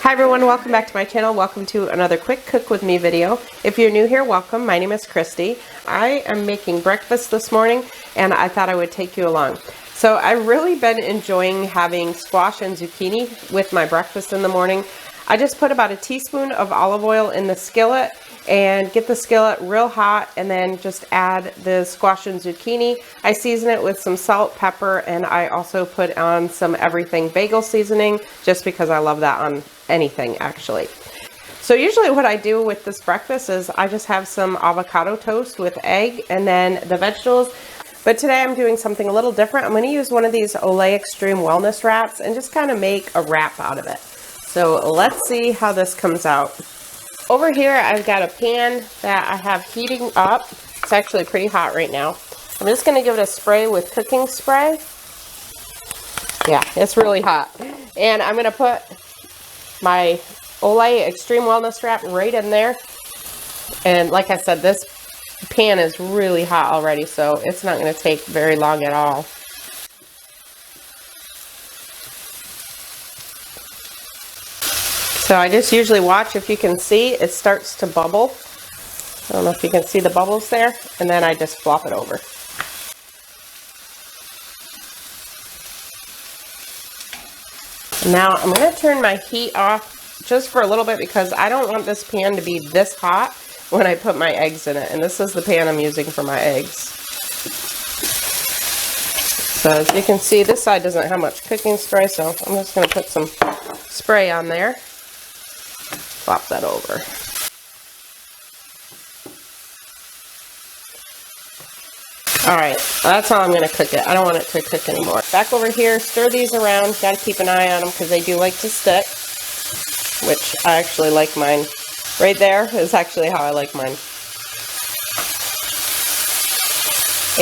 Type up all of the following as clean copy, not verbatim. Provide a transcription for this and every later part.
Hi everyone, welcome back to my channel. Welcome to another quick cook with me video. If you're new here, welcome. My name is Kristi. I am making breakfast this morning and I thought I would take you along. So I've really been enjoying having squash and zucchini with my breakfast in the morning. I just put about a teaspoon of olive oil in the skillet and get the skillet real hot and then just add the squash and zucchini. I season it with some salt, pepper, and I also put on some everything bagel seasoning just because I love that on anything actually. So usually what I do with this breakfast is I just have some avocado toast with egg and then the vegetables. But today I'm doing something a little different. I'm going to use one of these Olay Extreme Wellness wraps and just kind of make a wrap out of it. So let's see how this comes out. Over here I've got a pan that I have heating up. It's actually pretty hot right now. I'm just going to give it a spray with cooking spray. Yeah, it's really hot. And I'm going to put my Olay Extreme Wellness wrap right in there. And like I said, this pan is really hot already, so it's not going to take very long at all. So I just usually watch, if you can see, it starts to bubble. I don't know if you can see the bubbles there. And then I just flop it over. And now I'm going to turn my heat off just for a little bit because I don't want this pan to be this hot when I put my eggs in it. And this is the pan I'm using for my eggs. So as you can see, this side doesn't have much cooking spray, so I'm just going to put some spray on there. Flop that over. Alright, that's how I'm going to cook it. I don't want it to cook anymore. Back over here, stir these around. Got to keep an eye on them because they do like to stick, which I actually like mine. Right there is actually how I like mine.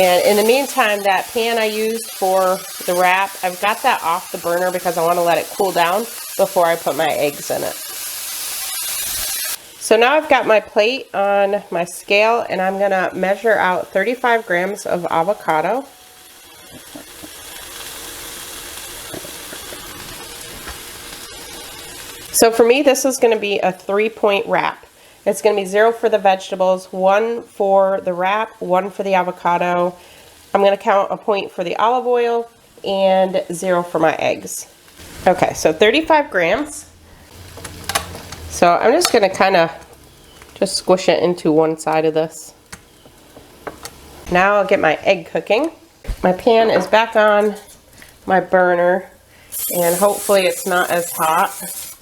And in the meantime, that pan I used for the wrap, I've got that off the burner because I want to let it cool down before I put my eggs in it. So now I've got my plate on my scale and I'm going to measure out 35 grams of avocado. So for me, this is going to be a 3-point wrap. It's going to be 0 for the vegetables, 1 for the wrap, 1 for the avocado. I'm going to count a point for the olive oil and 0 for my eggs. Okay, so 35 grams. So I'm just going to kind of just squish it into one side of this. Now I'll get my egg cooking. My pan is back on my burner and hopefully it's not as hot.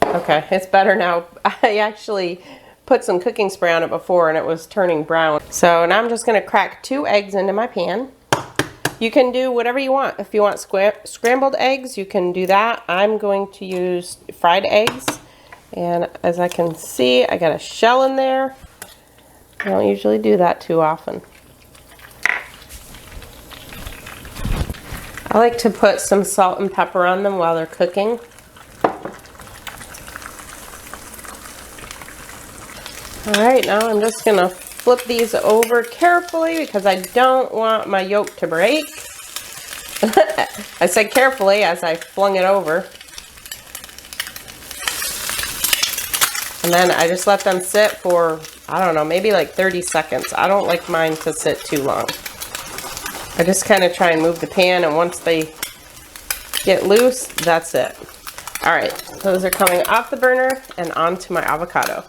Okay, it's better now. I actually put some cooking spray on it before and it was turning brown. So now I'm just going to crack 2 eggs into my pan. You can do whatever you want. If you want scrambled eggs, you can do that. I'm going to use fried eggs. And as I can see, I got a shell in there. I don't usually do that too often. I like to put some salt and pepper on them while they're cooking. Alright, now I'm just going to flip these over carefully because I don't want my yolk to break. I said carefully as I flung it over. And then I just let them sit for, I don't know, maybe like 30 seconds. I don't like mine to sit too long. I just kind of try and move the pan, and once they get loose, that's it. Alright, those are coming off the burner and onto my avocado.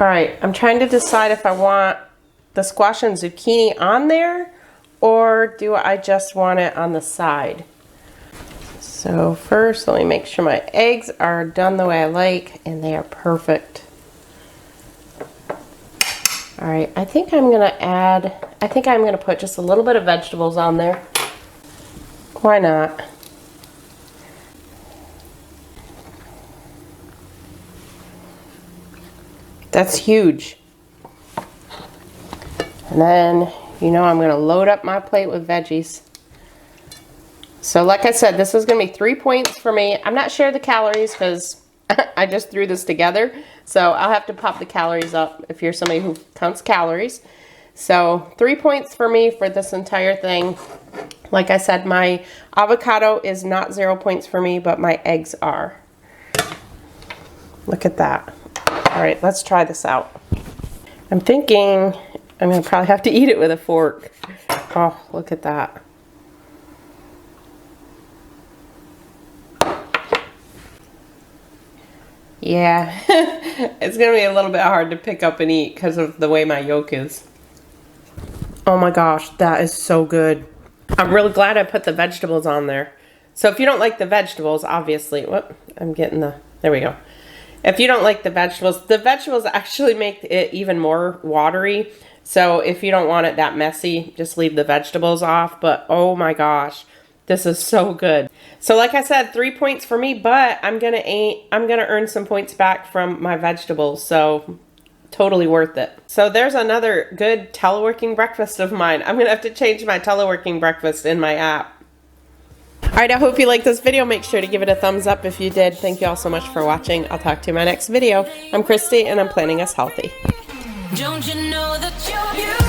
Alright, I'm trying to decide if I want the squash and zucchini on there or do I just want it on the side. So first, let me make sure my eggs are done the way I like and they are perfect. Alright, I think I'm going to put just a little bit of vegetables on there. Why not? That's huge. And then, you know, I'm going to load up my plate with veggies. So like I said, this is going to be 3 points for me. I'm not sure the calories because I just threw this together. So I'll have to pop the calories up if you're somebody who counts calories. So 3 points for me for this entire thing. Like I said, my avocado is not 0 points for me, but my eggs are. Look at that. All right, let's try this out. I'm thinking I'm gonna probably have to eat it with a fork. Oh, look at that. Yeah, it's gonna be a little bit hard to pick up and eat because of the way my yolk is. Oh my gosh, that is so good. I'm really glad I put the vegetables on there. So if you don't like the vegetables, obviously, there we go. If you don't like the vegetables actually make it even more watery. So if you don't want it that messy, just leave the vegetables off. But oh my gosh, this is so good. So like I said, 3 points for me, but I'm gonna earn some points back from my vegetables. So totally worth it. So there's another good teleworking breakfast of mine. I'm gonna have to change my teleworking breakfast in my app. All right, I hope you liked this video. Make sure to give it a thumbs up if you did. Thank you all so much for watching. I'll talk to you in my next video. I'm Kristi, and I'm Planning Us Healthy. Don't you know that you're beautiful?